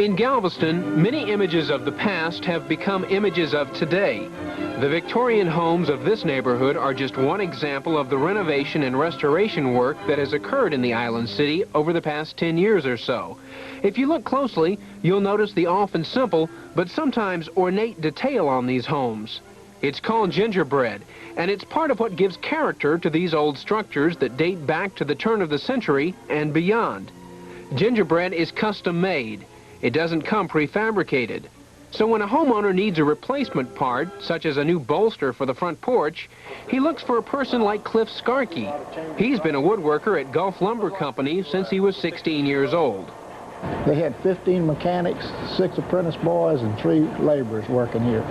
In Galveston, many images of the past have become images of today. The Victorian homes of this neighborhood are just one example of the renovation and restoration work that has occurred in the island city over the past 10 years or so. If you look closely, you'll notice the often simple, but sometimes ornate detail on these homes. It's called gingerbread, and it's part of what gives character to these old structures that date back to the turn of the century and beyond. Gingerbread is custom made. It doesn't come prefabricated. So when a homeowner needs a replacement part, such as a new bolster for the front porch, he looks for a person like Cliff Skarke. He's been a woodworker at Gulf Lumber Company since he was 16 years old. They had 15 mechanics, 6 apprentice boys, and 3 laborers working here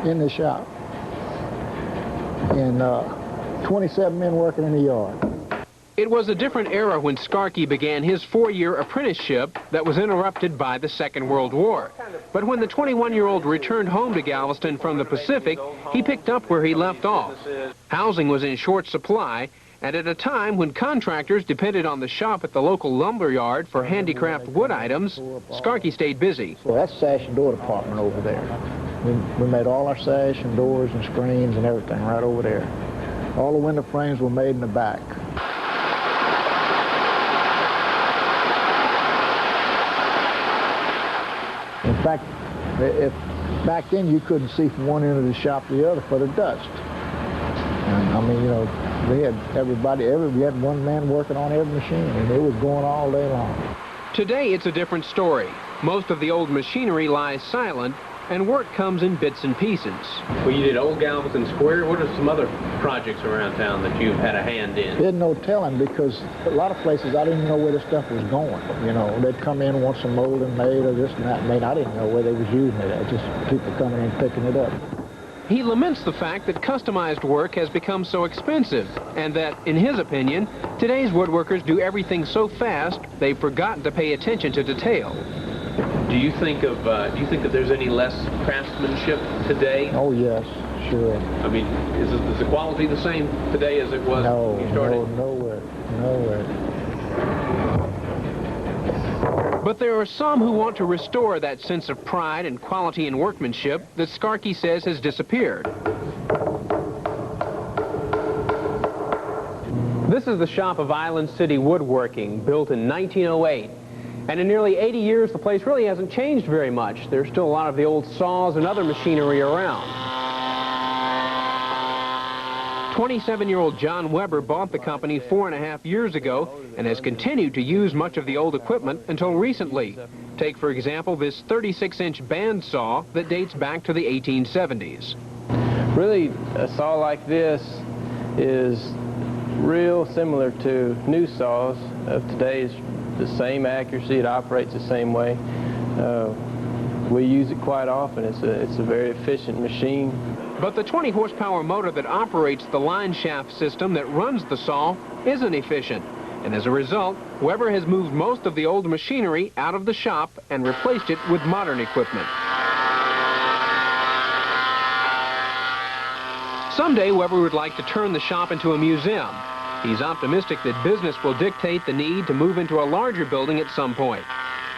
in the shop. And 27 men working in the yard. It was a different era when Skarke began his 4-year apprenticeship that was interrupted by the Second World War. But when the 21-year-old returned home to Galveston from the Pacific, he picked up where he left off. Housing was in short supply, and at a time when contractors depended on the shop at the local lumber yard for handicraft wood items, Skarke stayed busy. So that's the sash and door department over there. We made all our sash and doors and screens and everything right over there. All the window frames were made in the back. In fact, back then you couldn't see from one end of the shop to the other for the dust. And, I mean, you know, we had we had one man working on every machine, and it was going all day long. Today it's a different story. Most of the old machinery lies silent, and work comes in bits and pieces. Well, you did Old Galveston Square. What are some other projects around town that you've had a hand in? There's no telling, because a lot of places I didn't know where the stuff was going. You know, they'd come in and want some molding made or this and that made. I didn't know where they was using it. It's just people coming in and picking it up. He laments the fact that customized work has become so expensive, and that, in his opinion, today's woodworkers do everything so fast they've forgotten to pay attention to detail. Do you think that there's any less craftsmanship today? Oh yes, sure. I mean, is the quality the same today as it was when you started? No, nowhere. But there are some who want to restore that sense of pride and quality in workmanship that Skarke says has disappeared. This is the shop of Island City Woodworking, built in 1908. And in nearly 80 years, the place really hasn't changed very much. There's still a lot of the old saws and other machinery around. 27-year-old John Weber bought the company 4.5 years ago and has continued to use much of the old equipment until recently. Take, for example, this 36-inch band saw that dates back to the 1870s. Really, a saw like this is real similar to new saws of today's. The same accuracy, it operates the same way. We use it quite often. It's a very efficient machine. But the 20 horsepower motor that operates the line shaft system that runs the saw isn't efficient. And as a result, Weber has moved most of the old machinery out of the shop and replaced it with modern equipment. Someday, Weber would like to turn the shop into a museum. He's optimistic that business will dictate the need to move into a larger building at some point.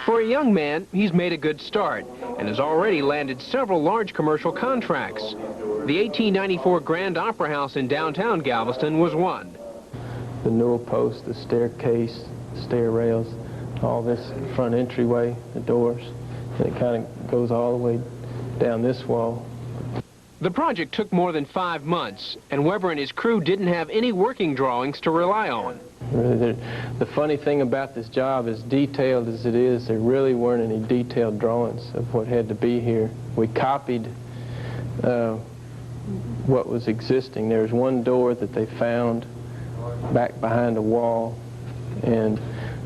For a young man, he's made a good start and has already landed several large commercial contracts. The 1894 Grand Opera House in downtown Galveston was one. The newel post, the staircase, the stair rails, all this front entryway, the doors, and it kind of goes all the way down this wall. The project took more than 5 months, and Weber and his crew didn't have any working drawings to rely on. Really, the funny thing about this job, as detailed as it is, there really weren't any detailed drawings of what had to be here. We copied what was existing. There was one door that they found back behind a wall, and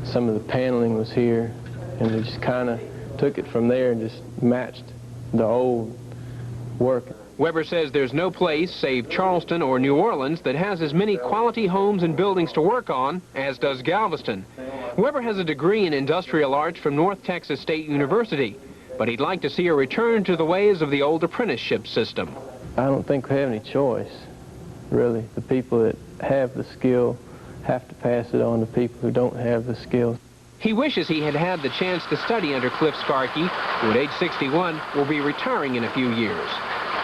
some of the paneling was here, and we just kind of took it from there and just matched the old work. Weber says there's no place, save Charleston or New Orleans, that has as many quality homes and buildings to work on as does Galveston. Weber has a degree in industrial arts from North Texas State University, but he'd like to see a return to the ways of the old apprenticeship system. I don't think we have any choice, really. The people that have the skill have to pass it on to people who don't have the skill. He wishes he had had the chance to study under Cliff Skarke, who at age 61 will be retiring in a few years.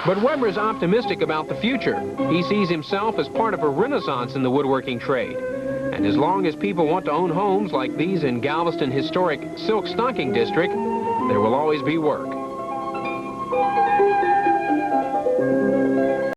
But Weber's optimistic about the future. He sees himself as part of a renaissance in the woodworking trade. And as long as people want to own homes like these in Galveston Historic Silk Stocking District, there will always be work.